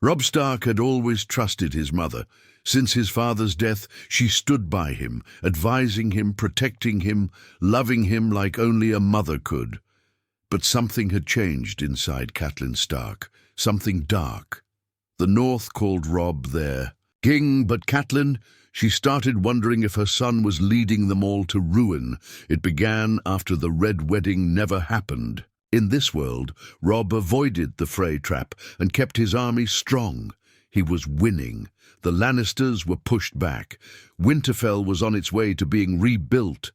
Robb Stark had always trusted his mother. Since his father's death, she stood by him, advising him, protecting him, loving him like only a mother could. But something had changed inside Catelyn Stark, something dark. The North called Robb their king, but Catelyn, she started wondering if her son was leading them all to ruin. It began after the Red Wedding never happened. In this world, Robb avoided the Frey trap and kept his army strong. He was winning. The Lannisters were pushed back. Winterfell was on its way to being rebuilt.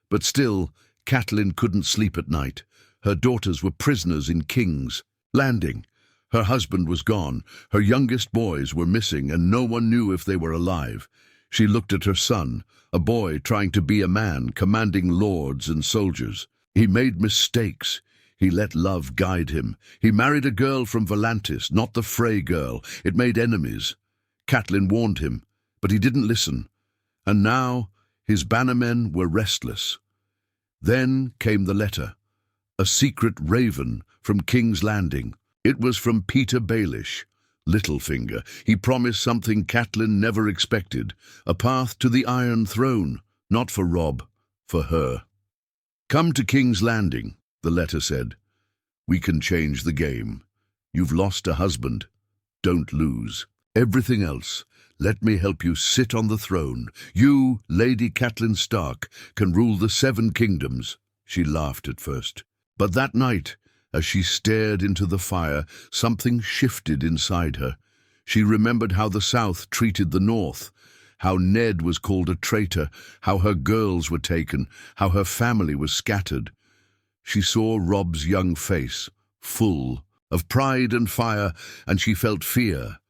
But still, Catelyn couldn't sleep at night. Her daughters were prisoners in King's Landing. Her husband was gone. Her youngest boys were missing, and no one knew if they were alive. She looked at her son, a boy trying to be a man, commanding lords and soldiers. He made mistakes. He let love guide him. He married a girl from Volantis, not the Frey girl. It made enemies. Catelyn warned him, but he didn't listen. And now his bannermen were restless. Then came the letter, a secret raven from King's Landing. It was from Peter Baelish, Littlefinger. He promised something Catelyn never expected, a path to the Iron Throne, not for Robb, for her. "Come to King's Landing," the letter said. "We can change the game. You've lost a husband. Don't lose. Everything else, let me help you sit on the throne. You, Lady Catelyn Stark, can rule the 7 kingdoms." She laughed at first. But that night, as she stared into the fire, something shifted inside her. She remembered how the South treated the North, how Ned was called a traitor, how her girls were taken, how her family was scattered. She saw Robb's young face, full of pride and fire, and she felt fear.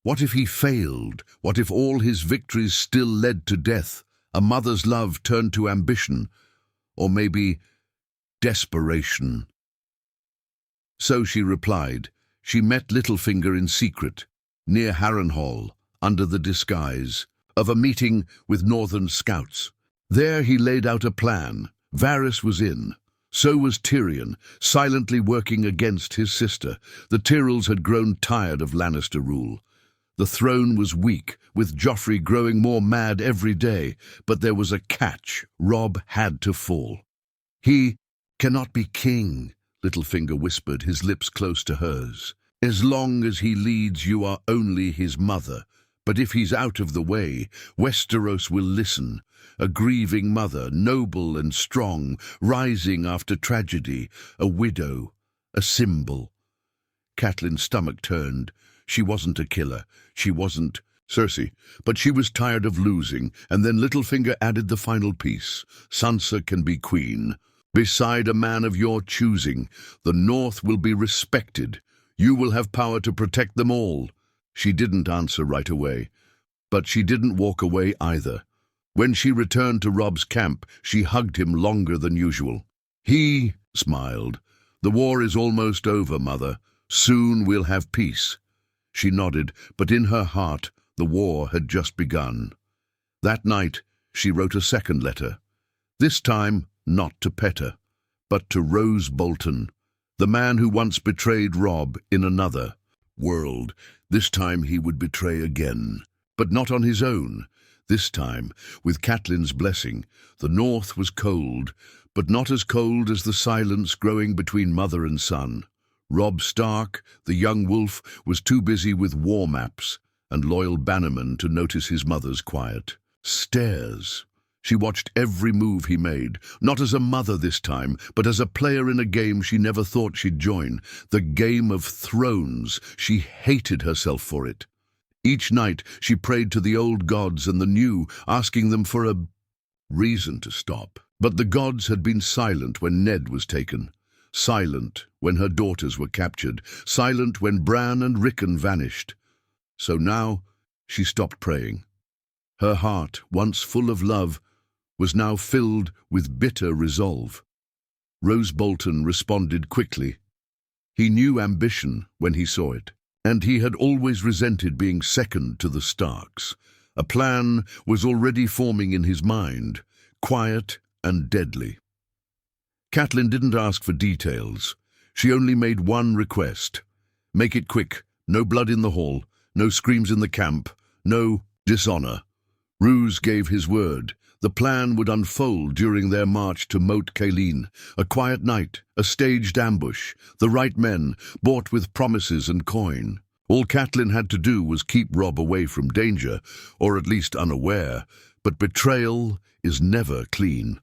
What if he failed? What if all his victories still led to death? A mother's love turned to ambition, or maybe desperation. So she replied. She met Littlefinger in secret, near Harrenhal, under the disguise of a meeting with Northern scouts. There he laid out a plan. Varys was in. So was Tyrion, silently working against his sister. The Tyrells had grown tired of Lannister rule. The throne was weak, with Joffrey growing more mad every day. But there was a catch. Robb had to fall. "He cannot be king," Littlefinger whispered, his lips close to hers. "As long as he leads, you are only his mother. But if he's out of the way, Westeros will listen. A grieving mother, noble and strong, rising after tragedy, a widow, a symbol." Catelyn's stomach turned. She wasn't a killer. She wasn't Cersei, but she was tired of losing, and then Littlefinger added the final piece. "Sansa can be queen. Beside a man of your choosing, the North will be respected. You will have power to protect them all." She didn't answer right away, but she didn't walk away either. When she returned to Robb's camp, she hugged him longer than usual. He smiled. "The war is almost over, Mother. Soon we'll have peace." She nodded, but in her heart, the war had just begun. That night, she wrote a second letter. This time, not to Petter, but to Roose Bolton, the man who once betrayed Robb in another world. This time he would betray again, but not on his own. This time, with Catelyn's blessing. The North was cold, but not as cold as the silence growing between mother and son. Robb Stark, the young wolf, was too busy with war maps and loyal bannermen to notice his mother's quiet stares. She watched every move he made, not as a mother this time, but as a player in a game she never thought she'd join. The Game of Thrones. She hated herself for it. Each night she prayed to the old gods and the new, asking them for a reason to stop. But the gods had been silent when Ned was taken. Silent when her daughters were captured, silent when Bran and Rickon vanished. So now she stopped praying. Her heart, once full of love, was now filled with bitter resolve. Roose Bolton responded quickly. He knew ambition when he saw it, and he had always resented being second to the Starks. A plan was already forming in his mind, quiet and deadly. Catelyn didn't ask for details. She only made one request. "Make it quick, No blood in the hall, no screams in the camp, no dishonor. Roose gave his word. The plan would unfold during their march to Moat Catelyn. A quiet night, a staged ambush, the right men, bought with promises and coin. All Catelyn had to do was keep Robb away from danger, or at least unaware, but betrayal is never clean.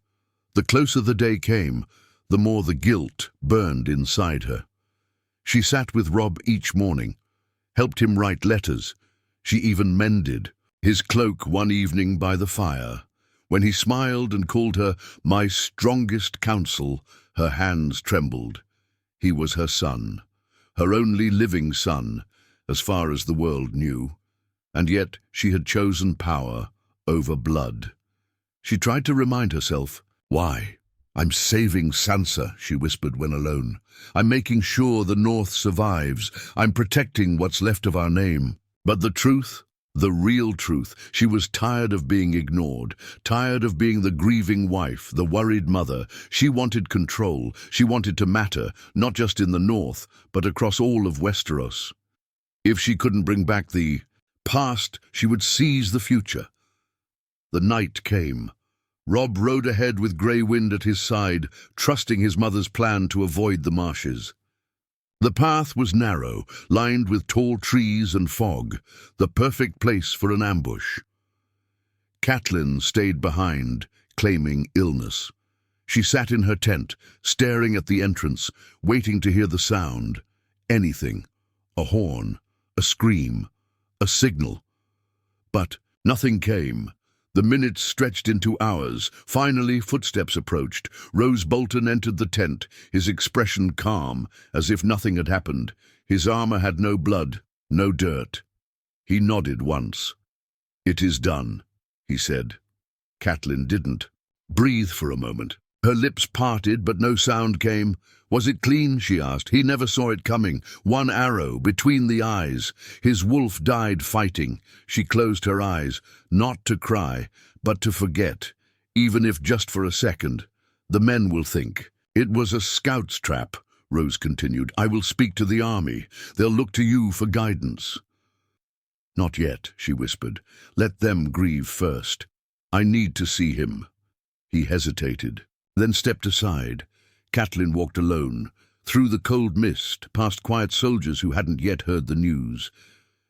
The closer the day came, the more the guilt burned inside her. She sat with Robb each morning, helped him write letters. She even mended his cloak one evening by the fire. When he smiled and called her my strongest counsel, her hands trembled. He was her son, her only living son, as far as the world knew. And yet she had chosen power over blood. She tried to remind herself, why? I'm saving Sansa, she whispered when alone. I'm making sure the North survives. I'm protecting what's left of our name. But the truth, the real truth, she was tired of being ignored, tired of being the grieving wife, the worried mother. She wanted control. She wanted to matter, not just in the North, but across all of Westeros. If she couldn't bring back the past, she would seize the future. The night came. Robb rode ahead with grey wind at his side, trusting his mother's plan to avoid the marshes. The path was narrow, lined with tall trees and fog, the perfect place for an ambush. Catelyn stayed behind, claiming illness. She sat in her tent, staring at the entrance, waiting to hear the sound. Anything. A horn, a scream, a signal. But nothing came. The minutes stretched into hours. Finally, footsteps approached. Roose Bolton entered the tent, his expression calm, as if nothing had happened. His armor had no blood, no dirt. He nodded once. "It is done," he said. Catelyn didn't. Breathe for a moment. Her lips parted, but no sound came. "Was it clean?" she asked. He never saw it coming. One arrow between the eyes. His wolf died fighting. She closed her eyes, not to cry, but to forget, even if just for a second. "The men will think. It was a scout's trap," Roose continued. "I will speak to the army. They'll look to you for guidance." "Not yet," she whispered. "Let them grieve first. I need to see him." He hesitated, then stepped aside. Catelyn walked alone, through the cold mist, past quiet soldiers who hadn't yet heard the news.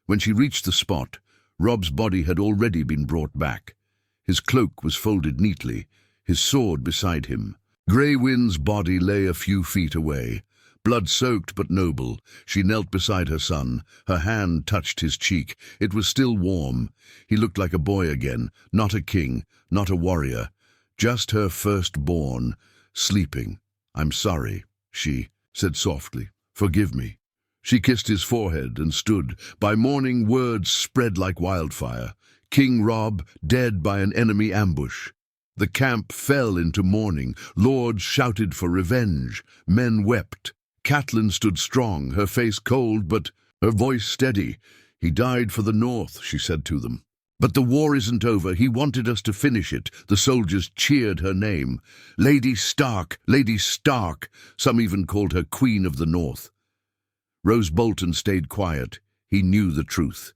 When she reached the spot, Robb's body had already been brought back. His cloak was folded neatly, his sword beside him. Grey Wind's body lay a few feet away. Blood-soaked but noble, she knelt beside her son. Her hand touched his cheek. It was still warm. He looked like a boy again, not a king, not a warrior. Just her firstborn, sleeping. "I'm sorry," she said softly. "Forgive me." She kissed his forehead and stood. By morning, words spread like wildfire. King Robb, dead by an enemy ambush. The camp fell into mourning. Lords shouted for revenge. Men wept. Catelyn stood strong, her face cold, but her voice steady. "He died for the North," she said to them. "But the war isn't over. He wanted us to finish it." The soldiers cheered her name. "Lady Stark, Lady Stark." Some even called her Queen of the North. Roose Bolton stayed quiet. He knew the truth.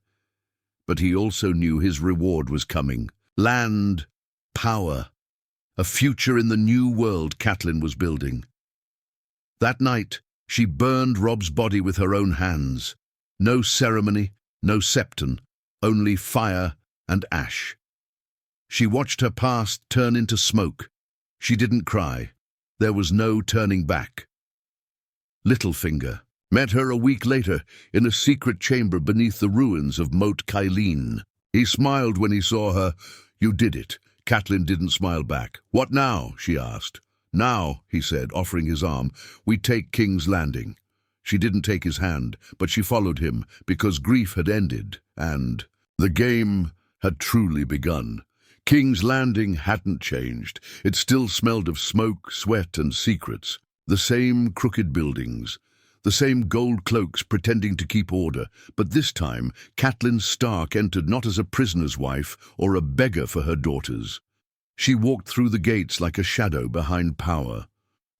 But he also knew his reward was coming. Land, power, a future in the new world Catelyn was building. That night, she burned Robb's body with her own hands. No ceremony, no septon, only fire and ash. She watched her past turn into smoke. She didn't cry. There was no turning back. Littlefinger met her a week later in a secret chamber beneath the ruins of Moat Catelyn. He smiled when he saw her. "You did it." Catelyn didn't smile back. "What now?" she asked. "Now," he said, offering his arm, "we take King's Landing." She didn't take his hand, but she followed him because grief had ended, and the game had truly begun. King's Landing hadn't changed. It still smelled of smoke, sweat, and secrets. The same crooked buildings, the same gold cloaks pretending to keep order, but this time Catelyn Stark entered not as a prisoner's wife or a beggar for her daughters. She walked through the gates like a shadow behind power.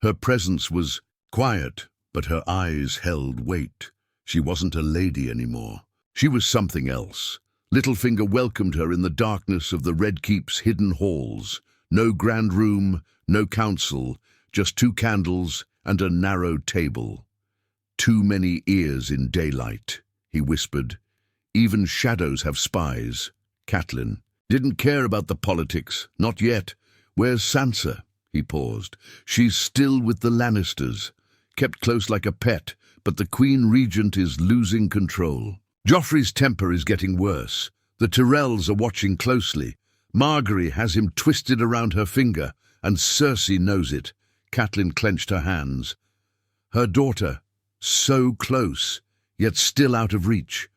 Her presence was quiet, but her eyes held weight. She wasn't a lady anymore. She was something else. Littlefinger welcomed her in the darkness of the Red Keep's hidden halls. No grand room, no council, just 2 candles and a narrow table. "Too many ears in daylight," he whispered. "Even shadows have spies." Catelyn didn't care about the politics, not yet. "Where's Sansa?" He paused. "She's still with the Lannisters, kept close like a pet, but the Queen Regent is losing control. Joffrey's temper is getting worse. The Tyrells are watching closely. Margaery has him twisted around her finger, and Cersei knows it." Catelyn clenched her hands. Her daughter, so close, yet still out of reach.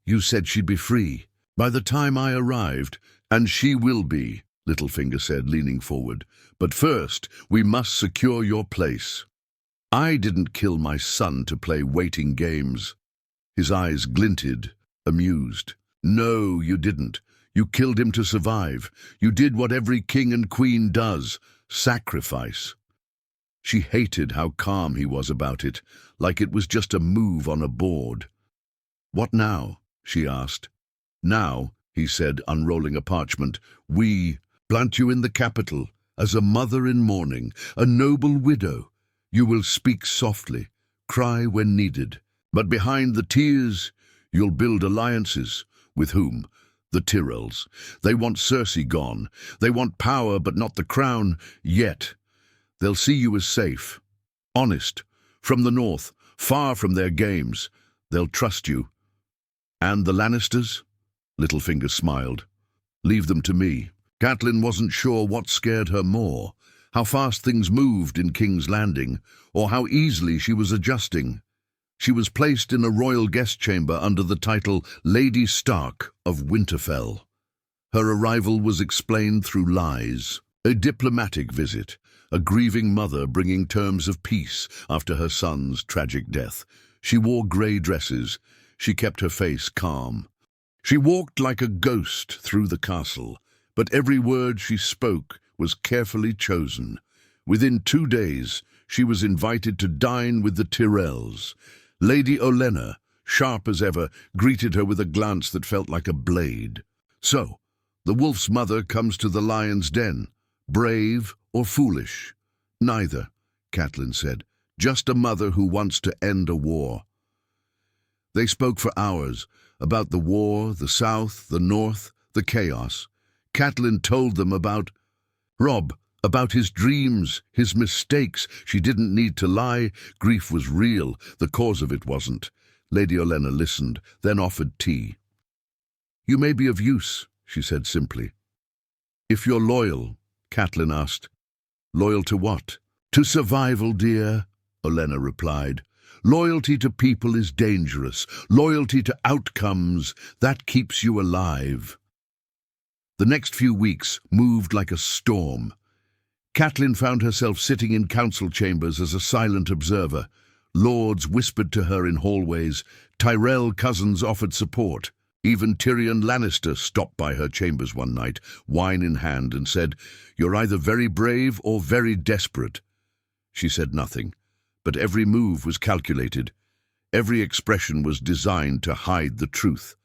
"You said she'd be free by the time I arrived, and she will be," Littlefinger said, leaning forward. "But first, we must secure your place. I didn't kill my son to play waiting games." His eyes glinted, amused. "No, you didn't. You killed him to survive. You did what every king and queen does, sacrifice." She hated how calm he was about it, like it was just a move on a board. "What now?" she asked. "Now," he said, unrolling a parchment, "we plant you in the capital as a mother in mourning, a noble widow. You will speak softly, cry when needed. But behind the tears, you'll build alliances. With whom? The Tyrells. They want Cersei gone. They want power, but not the crown yet. They'll see you as safe, honest, from the north, far from their games. They'll trust you." "And the Lannisters?" Littlefinger smiled. "Leave them to me." Catelyn wasn't sure what scared her more, how fast things moved in King's Landing, or how easily she was adjusting. She was placed in a royal guest chamber under the title Lady Stark of Winterfell. Her arrival was explained through lies. A diplomatic visit, a grieving mother bringing terms of peace after her son's tragic death. She wore grey dresses. She kept her face calm. She walked like a ghost through the castle, but every word she spoke was carefully chosen. Within 2 days, she was invited to dine with the Tyrells. Lady Olenna, sharp as ever, greeted her with a glance that felt like a blade. "So, the wolf's mother comes to the lion's den. Brave or foolish?" "Neither," Catelyn said. "Just a mother who wants to end a war." They spoke for hours about the war, the south, the north, the chaos. Catelyn told them about Robb, about his dreams, his mistakes. She didn't need to lie. Grief was real. The cause of it wasn't. Lady Olenna listened, then offered tea. "You may be of use," she said simply. "If you're loyal," Catelyn asked. "Loyal to what?" "To survival, dear," Olenna replied. "Loyalty to people is dangerous. Loyalty to outcomes, that keeps you alive." The next few weeks moved like a storm. Catelyn found herself sitting in council chambers as a silent observer. Lords whispered to her in hallways. Tyrell cousins offered support. Even Tyrion Lannister stopped by her chambers one night, wine in hand, and said, "You're either very brave or very desperate." She said nothing, but every move was calculated. Every expression was designed to hide the truth.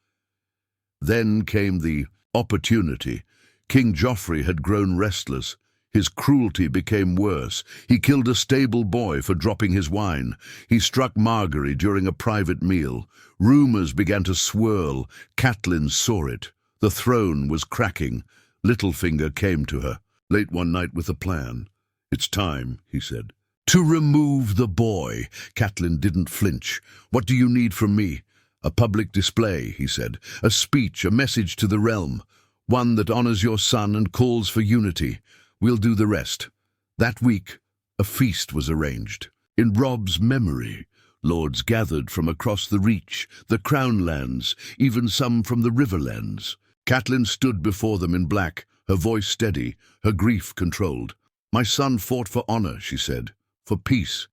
Then came the opportunity. King Joffrey had grown restless. His cruelty became worse. He killed a stable boy for dropping his wine. He struck Margaery during a private meal. Rumors began to swirl. Catelyn saw it. The throne was cracking. Littlefinger came to her, late one night with a plan. "It's time," he said. "To remove the boy." Catelyn didn't flinch. "What do you need from me?" "A public display," he said. "A speech, a message to the realm. One that honors your son and calls for unity. We'll do the rest." That week, a feast was arranged. In Robb's memory, lords gathered from across the Reach, the Crown Lands, even some from the Riverlands. Catelyn stood before them in black, her voice steady, her grief controlled. "My son fought for honor," she said, "for peace.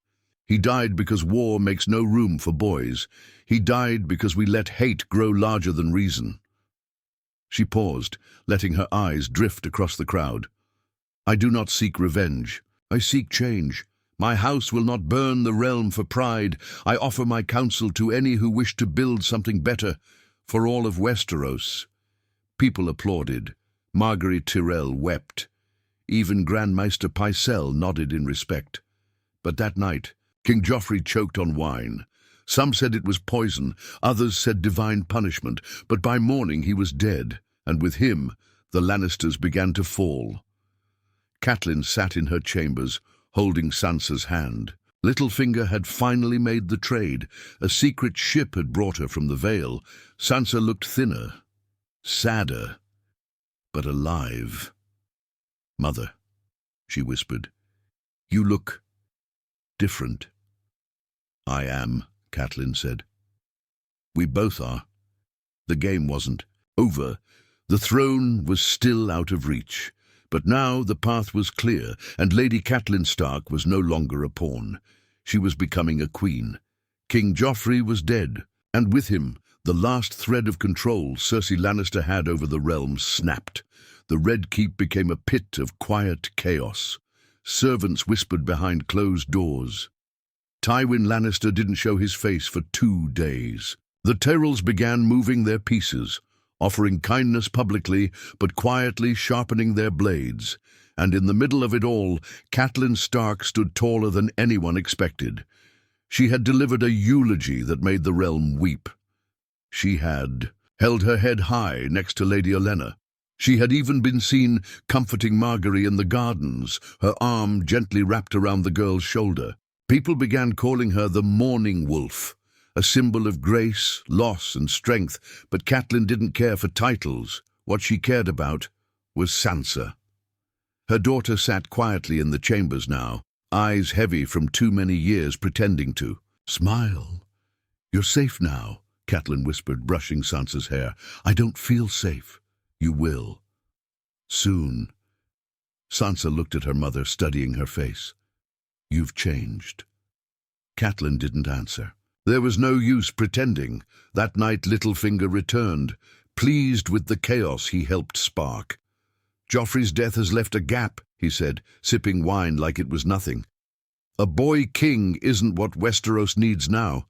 He died because war makes no room for boys. He died because we let hate grow larger than reason." She paused, letting her eyes drift across the crowd. "I do not seek revenge. I seek change. My house will not burn the realm for pride. I offer my counsel to any who wish to build something better for all of Westeros." People applauded. Margaery Tyrell wept. Even Grand Maester Pycelle nodded in respect. But that night, King Joffrey choked on wine. Some said it was poison, others said divine punishment, but by morning he was dead, and with him the Lannisters began to fall. Catelyn sat in her chambers, holding Sansa's hand. Littlefinger had finally made the trade. A secret ship had brought her from the Vale. Sansa looked thinner, sadder, but alive. "Mother," she whispered, "you look different." "I am," Catelyn said. "We both are." The game wasn't over. The throne was still out of reach. But now the path was clear, and Lady Catelyn Stark was no longer a pawn. She was becoming a queen. King Joffrey was dead, and with him, the last thread of control Cersei Lannister had over the realm snapped. The Red Keep became a pit of quiet chaos. Servants whispered behind closed doors. Tywin Lannister didn't show his face for 2 days. The Tyrells began moving their pieces, offering kindness publicly, but quietly sharpening their blades. And in the middle of it all, Catelyn Stark stood taller than anyone expected. She had delivered a eulogy that made the realm weep. She had held her head high next to Lady Olenna. She had even been seen comforting Margaery in the gardens, her arm gently wrapped around the girl's shoulder. People began calling her the Mourning Wolf, a symbol of grace, loss, and strength, but Catelyn didn't care for titles. What she cared about was Sansa. Her daughter sat quietly in the chambers now, eyes heavy from too many years pretending to. "Smile. You're safe now," Catelyn whispered, brushing Sansa's hair. "I don't feel safe." "You will. Soon." Sansa looked at her mother, studying her face. "You've changed." Catelyn didn't answer. There was no use pretending. That night Littlefinger returned, pleased with the chaos he helped spark. "Joffrey's death has left a gap," he said, sipping wine like it was nothing. "A boy king isn't what Westeros needs now.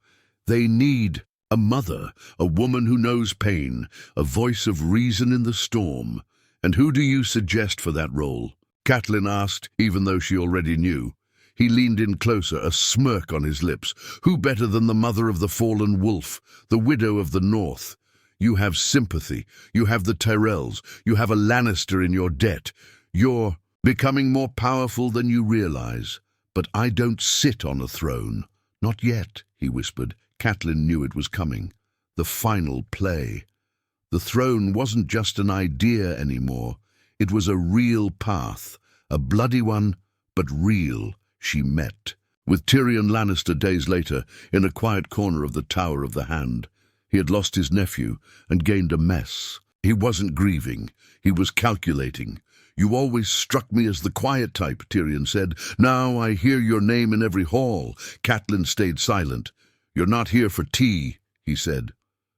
They need a mother, a woman who knows pain, a voice of reason in the storm. And who do you suggest for that role?" Catelyn asked, even though she already knew. He leaned in closer, a smirk on his lips. "Who better than the mother of the fallen wolf, the widow of the North? You have sympathy. You have the Tyrells. You have a Lannister in your debt. You're becoming more powerful than you realize. But I don't sit on a throne. Not yet," he whispered. Catelyn knew it was coming. The final play. The throne wasn't just an idea anymore. It was a real path, a bloody one, but real. She met with Tyrion Lannister days later in a quiet corner of the Tower of the Hand. He had lost his nephew and gained a mess. He wasn't grieving. He was calculating. "You always struck me as the quiet type," Tyrion said. "Now I hear your name in every hall." Catelyn stayed silent. "You're not here for tea," he said.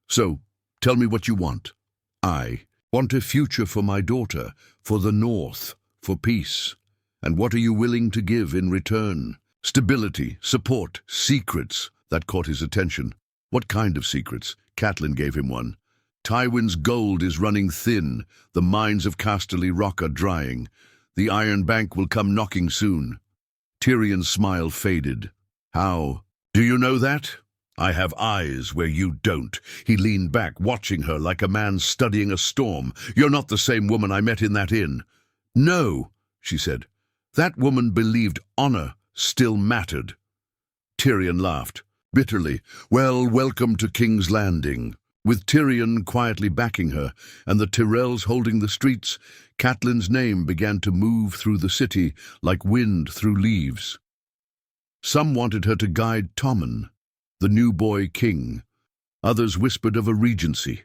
"So, tell me what you want." "I want a future for my daughter, for the North, for peace. And what are you willing to give in return?" "Stability, support, secrets." That caught his attention. "What kind of secrets?" Catelyn gave him one. "Tywin's gold is running thin. The mines of Casterly Rock are drying. The Iron Bank will come knocking soon." Tyrion's smile faded. "How? Do you know that? I have eyes where you don't." He leaned back, watching her like a man studying a storm. "You're not the same woman I met in that inn." "No," she said. "That woman believed honor still mattered." Tyrion laughed, bitterly. "Well, welcome to King's Landing." With Tyrion quietly backing her, and the Tyrells holding the streets, Catelyn's name began to move through the city like wind through leaves. Some wanted her to guide Tommen, the new boy king. Others whispered of a regency,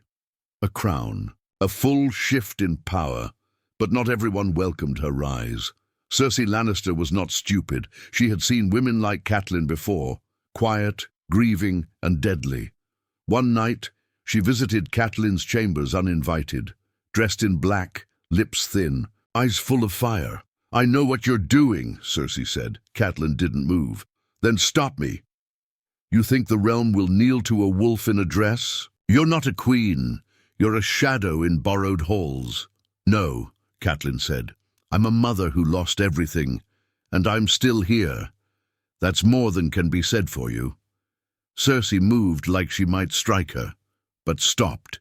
a crown, a full shift in power. But not everyone welcomed her rise. Cersei Lannister was not stupid. She had seen women like Catelyn before, quiet, grieving, and deadly. One night, she visited Catelyn's chambers uninvited, dressed in black, lips thin, eyes full of fire. I know what you're doing, Cersei said. Catelyn didn't move. Then stop me. You think the realm will kneel to a wolf in a dress? You're not a queen. You're a shadow in borrowed halls. No, Catelyn said. I'm a mother who lost everything, and I'm still here. That's more than can be said for you. Cersei moved like she might strike her, but stopped.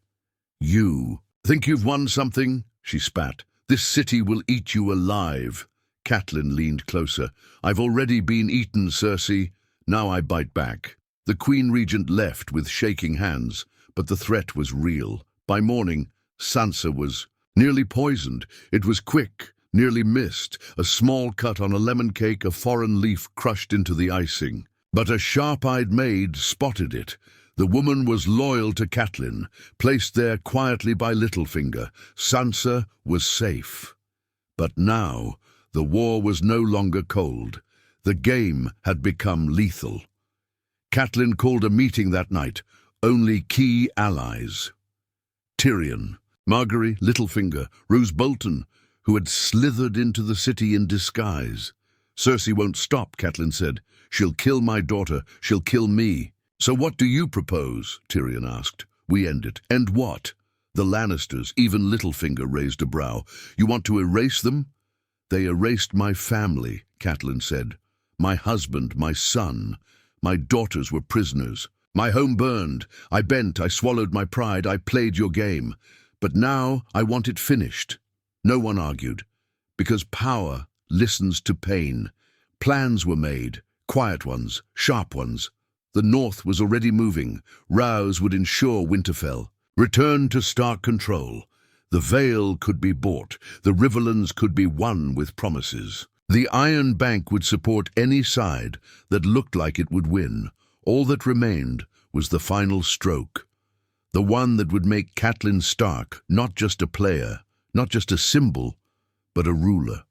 You think you've won something? She spat. This city will eat you alive. Catelyn leaned closer. I've already been eaten, Cersei. Now I bite back. The Queen Regent left with shaking hands, but the threat was real. By morning, Sansa was nearly poisoned. It was quick, nearly missed. A small cut on a lemon cake, a foreign leaf crushed into the icing. But a sharp-eyed maid spotted it. The woman was loyal to Catelyn, placed there quietly by Littlefinger. Sansa was safe. But now, the war was no longer cold. The game had become lethal. Catelyn called a meeting that night. Only key allies. Tyrion, Margaery, Littlefinger, Roose Bolton, who had slithered into the city in disguise. Cersei won't stop, Catelyn said. She'll kill my daughter. She'll kill me. So what do you propose? Tyrion asked. We end it. End what? The Lannisters, even Littlefinger, raised a brow. You want to erase them? They erased my family, Catelyn said. My husband, my son. My daughters were prisoners. My home burned. I bent, I swallowed my pride, I played your game. But now I want it finished. No one argued. Because power listens to pain. Plans were made, quiet ones, sharp ones. The North was already moving. Rouse would ensure Winterfell. Return to Stark control. The Vale could be bought. The Riverlands could be won with promises. The Iron Bank would support any side that looked like it would win. All that remained was the final stroke. The one that would make Catelyn Stark not just a player, not just a symbol, but a ruler.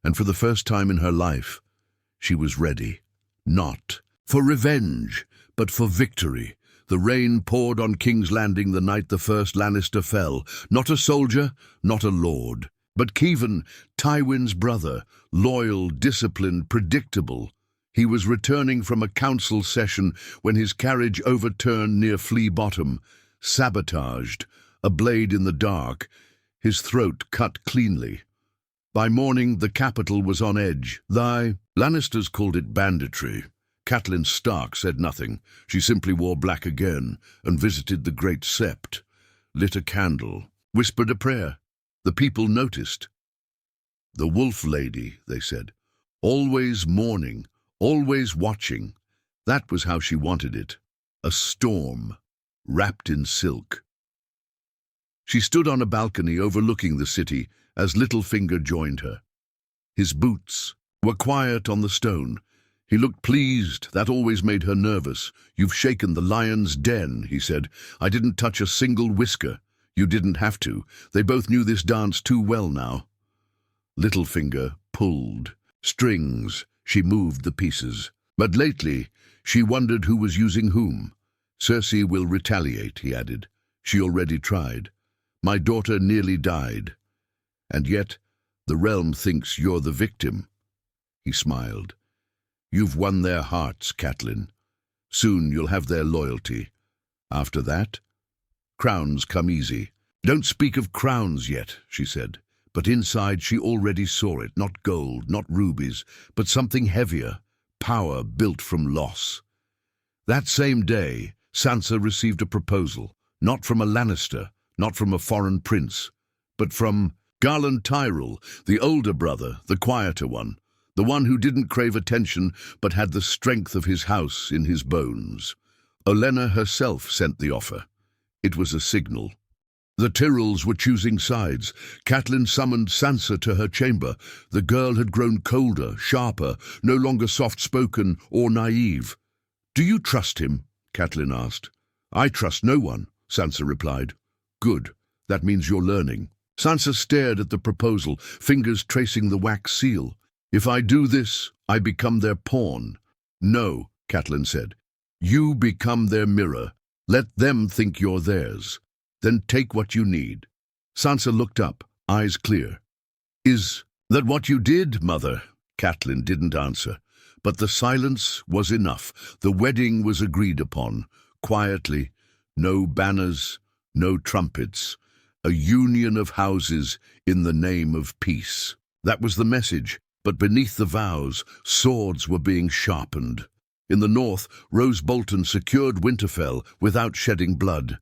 And for the first time in her life, she was ready. Not for revenge, but for victory. The rain poured on King's Landing the night the first Lannister fell. Not a soldier, not a lord, but Keevan, Tywin's brother, loyal, disciplined, predictable. He was returning from a council session when his carriage overturned near Flea Bottom, sabotaged, a blade in the dark, his throat cut cleanly. By morning, the capital was on edge. The Lannisters called it banditry. Catelyn Stark said nothing. She simply wore black again and visited the Great Sept, lit a candle, whispered a prayer. The people noticed. The Wolf Lady, they said, always mourning, always watching. That was how she wanted it. A storm, wrapped in silk. She stood on a balcony overlooking the city as Littlefinger joined her. His boots were quiet on the stone. He looked pleased. That always made her nervous. You've shaken the lion's den, he said. I didn't touch a single whisker. You didn't have to. They both knew this dance too well now. Littlefinger pulled. Strings. She moved the pieces. But lately, she wondered who was using whom. Cersei will retaliate, he added. She already tried. My daughter nearly died. And yet, the realm thinks you're the victim. He smiled. You've won their hearts, Catelyn. Soon you'll have their loyalty. After that, crowns come easy. Don't speak of crowns yet, she said. But inside she already saw it, not gold, not rubies, but something heavier, power built from loss. That same day, Sansa received a proposal, not from a Lannister, not from a foreign prince, but from Garland Tyrell, the older brother, the quieter one, the one who didn't crave attention but had the strength of his house in his bones. Olenna herself sent the offer. It was a signal. The Tyrells were choosing sides. Catelyn summoned Sansa to her chamber. The girl had grown colder, sharper, no longer soft-spoken or naive. "Do you trust him?" Catelyn asked. "I trust no one," Sansa replied. "Good. That means you're learning." Sansa stared at the proposal, fingers tracing the wax seal. "If I do this, I become their pawn." "No," Catelyn said. "You become their mirror. Let them think you're theirs. Then take what you need." Sansa looked up, eyes clear. "Is "That what you did, mother?" Catelyn didn't answer, but the silence was enough. The wedding was agreed upon, quietly, no banners, no trumpets, a union of houses in the name of peace. That was the message, but beneath the vows, swords were being sharpened. In the north, Roose Bolton secured Winterfell without shedding blood.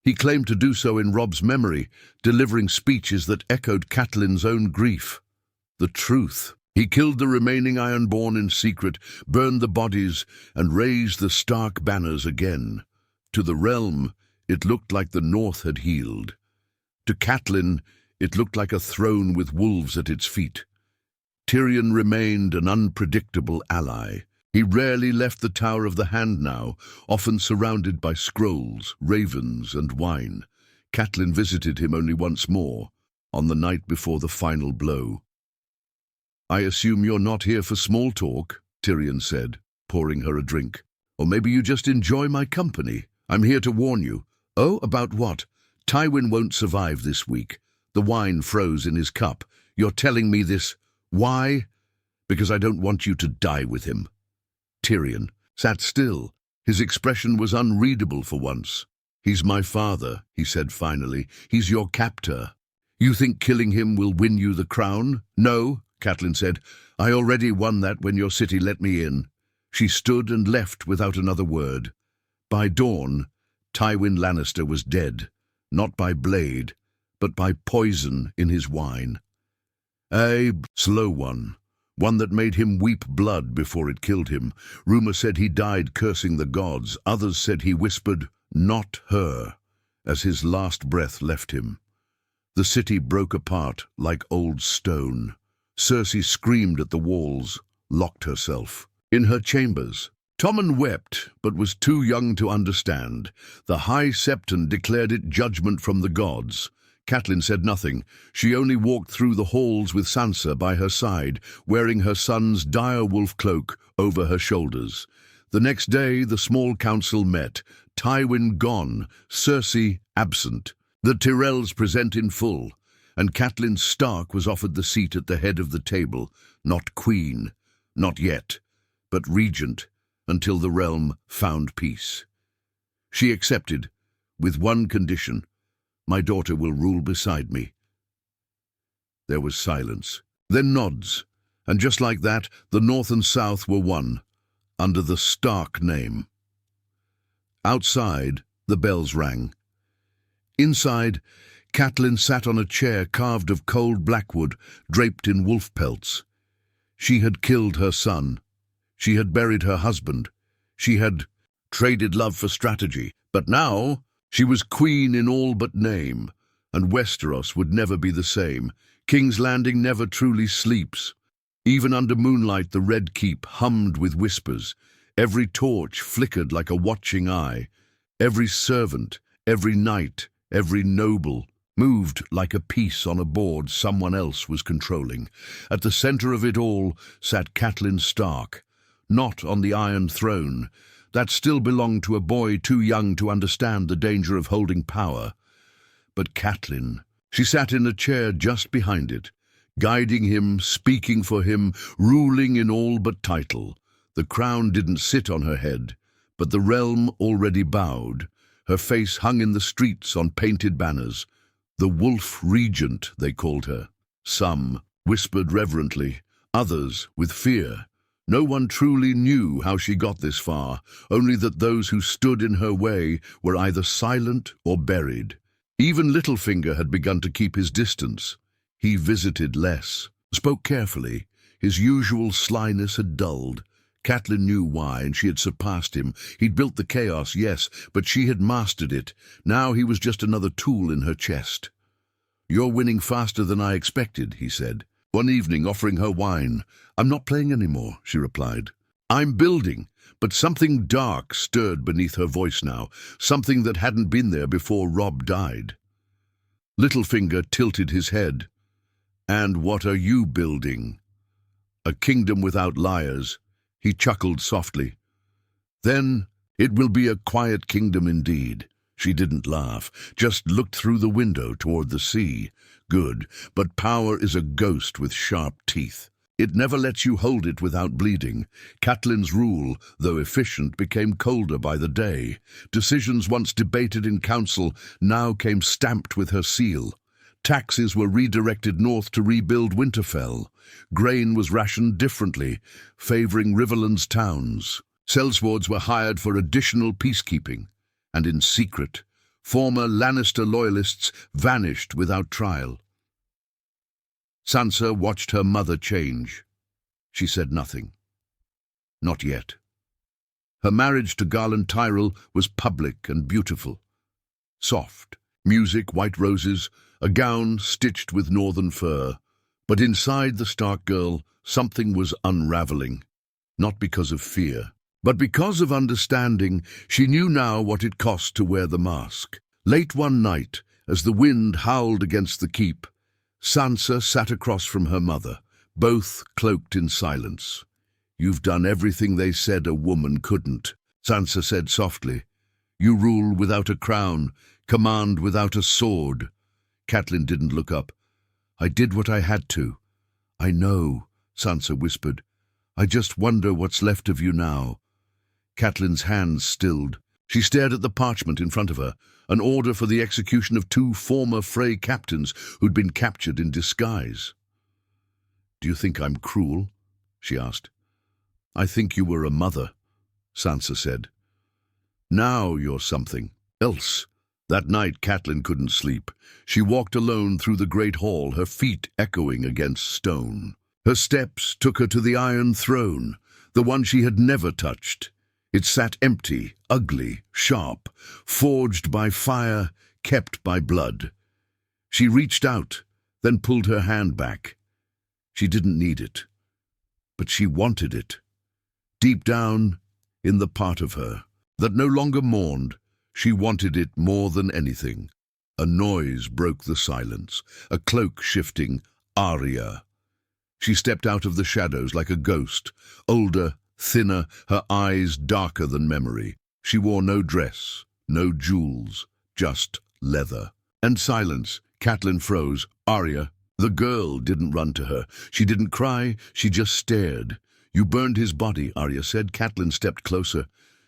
He claimed to do so in Robb's memory, delivering speeches that echoed Catelyn's own grief. The truth. He killed the remaining Ironborn in secret, burned the bodies, and raised the Stark banners again. To the realm, it looked like the north had healed. To Catelyn, it looked like a throne with wolves at its feet. Tyrion remained an unpredictable ally. He rarely left the Tower of the Hand now, often surrounded by scrolls, ravens, and wine. Catelyn visited him only once more, on the night before the final blow. "I assume you're not here for small talk," Tyrion said, pouring her a drink. "Or maybe you just enjoy my company. I'm here to warn you." "Oh, about what?" "Tywin won't survive this week. The wine froze in his cup. You're telling me this. Why? Because I don't want you to die with him." Tyrion sat still. His expression was unreadable for once. "He's my father," he said finally. "He's your captor. You think killing him will win you the crown?" "No," Catelyn said. "I already won that when your city let me in." She stood and left without another word. By dawn, Tywin Lannister was dead, not by blade, but by poison in his wine. A slow one that made him weep blood before it killed him. Rumor said he died cursing the gods. Others said he whispered, "Not her," as his last breath left him. The city broke apart like old stone. Cersei screamed at the walls, locked herself. In her chambers, Tommen wept, but was too young to understand. The High Septon declared it judgment from the gods. Catelyn said nothing. She only walked through the halls with Sansa by her side, wearing her son's direwolf cloak over her shoulders. The next day the small council met. Tywin gone, Cersei absent. The Tyrells present in full, and Catelyn Stark was offered the seat at the head of the table, not queen, not yet, but regent, until the realm found peace. She accepted, with one condition: my daughter will rule beside me. There was silence, then nods, and just like that, the North and South were one, under the Stark name. Outside, the bells rang. Inside, Catelyn sat on a chair carved of cold blackwood, draped in wolf pelts. She had killed her son. She had buried her husband. She had traded love for strategy. But now she was queen in all but name, and Westeros would never be the same. King's Landing never truly sleeps. Even under moonlight, the Red Keep hummed with whispers. Every torch flickered like a watching eye. Every servant, every knight, every noble moved like a piece on a board someone else was controlling. At the center of it all sat Catelyn Stark, not on the Iron Throne. That still belonged to a boy too young to understand the danger of holding power. But Catelyn, she sat in a chair just behind it, guiding him, speaking for him, ruling in all but title. The crown didn't sit on her head, but the realm already bowed. Her face hung in the streets on painted banners. The Wolf Regent, they called her. Some whispered reverently, others with fear. No one truly knew how she got this far, only that those who stood in her way were either silent or buried. Even Littlefinger had begun to keep his distance. He visited less, spoke carefully. His usual slyness had dulled. Catelyn knew why, and she had surpassed him. He'd built the chaos, yes, but she had mastered it. Now he was just another tool in her chest. "You're winning faster than I expected," he said. One evening, offering her wine. "I'm not playing anymore," she replied. "I'm building." But something dark stirred beneath her voice now, something that hadn't been there before Robb died. Littlefinger tilted his head. "And what are you building?" "A kingdom without liars." He chuckled softly. "Then it will be a quiet kingdom indeed. She didn't laugh, just looked through the window toward the sea. Good, but power is a ghost with sharp teeth. It never lets you hold it without bleeding. Catelyn's rule, though efficient, became colder by the day. Decisions once debated in council now came stamped with her seal. Taxes were redirected north to rebuild Winterfell. Grain was rationed differently, favoring Riverland's towns. Sellswords were hired for additional peacekeeping. And in secret, former Lannister loyalists vanished without trial. Sansa watched her mother change. She said nothing. Not yet. Her marriage to Garland Tyrell was public and beautiful. Soft, music, white roses, a gown stitched with northern fur. But inside the Stark girl, something was unraveling. Not because of fear, but because of understanding. She knew now what it cost to wear the mask. Late one night, as the wind howled against the keep, Sansa sat across from her mother, both cloaked in silence. "You've done everything they said a woman couldn't," Sansa said softly. "You rule without a crown, command without a sword." Catelyn didn't look up. "I did what I had to." "I know," Sansa whispered. "I just wonder what's left of you now." Catelyn's hands stilled. She stared at the parchment in front of her, an order for the execution of 2 former Frey captains who'd been captured in disguise. "Do you think I'm cruel?" she asked. "I think you were a mother," Sansa said. "Now you're something else." That night Catelyn couldn't sleep. She walked alone through the great hall, her feet echoing against stone. Her steps took her to the Iron Throne, the one she had never touched. It sat empty, ugly, sharp, forged by fire, kept by blood. She reached out, then pulled her hand back. She didn't need it, but she wanted it. Deep down, in the part of her that no longer mourned, she wanted it more than anything. A noise broke the silence, a cloak shifting. Arya. She stepped out of the shadows like a ghost, older, thinner, her eyes darker than memory. She wore no dress, no jewels, just leather. And silence. Catelyn froze. "Arya." The girl didn't run to her. She didn't cry, she just stared. "You burned his body," Arya said. Catelyn stepped closer.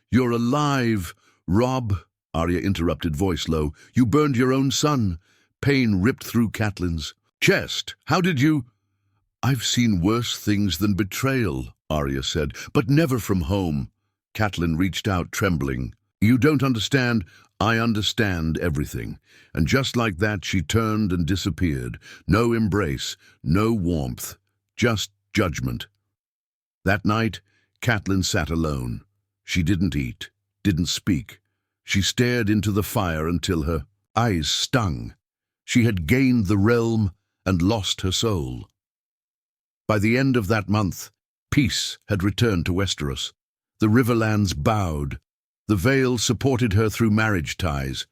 "You're alive." "Robb," Arya interrupted, voice low. "You burned your own son." Pain ripped through Catelyn's chest. "How did you—" "I've seen worse things than betrayal," Arya said, "but never from home." Catelyn reached out, trembling. "You don't understand." "I understand everything." And just like that, she turned and disappeared. No embrace, no warmth, just judgment. That night, Catelyn sat alone. She didn't eat, didn't speak. She stared into the fire until her eyes stung. She had gained the realm and lost her soul. By the end of that month, peace had returned to Westeros. The Riverlands bowed. The Vale supported her through marriage ties.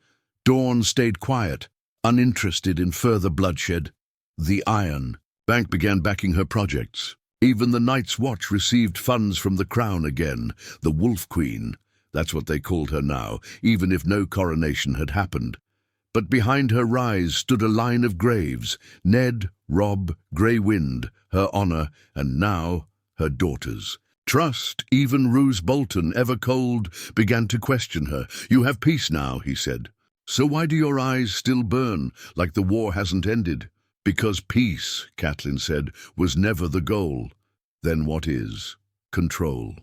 Dorne stayed quiet, uninterested in further bloodshed. The Iron Bank began backing her projects. Even the Night's Watch received funds from the Crown again. The Wolf Queen, that's what they called her now, even if no coronation had happened. But behind her rise stood a line of graves: Ned, Robb, Grey Wind, her honor, and now her daughters. Trust, even Roose Bolton, ever cold, began to question her. "You have peace now," he said. "So why do your eyes still burn, like the war hasn't ended?" "Because peace," Catelyn said, "was never the goal." "Then what is?" "Control."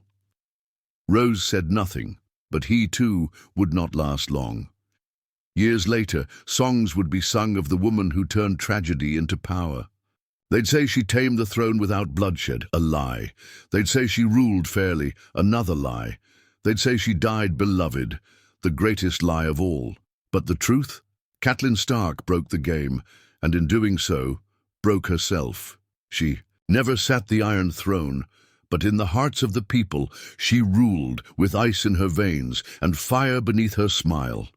Rose said nothing, but he too would not last long. Years later, songs would be sung of the woman who turned tragedy into power. They'd say she tamed the throne without bloodshed, a lie. They'd say she ruled fairly, another lie. They'd say she died beloved, the greatest lie of all. But the truth? Catelyn Stark broke the game, and in doing so, broke herself. She never sat the Iron Throne, but in the hearts of the people she ruled with ice in her veins and fire beneath her smile.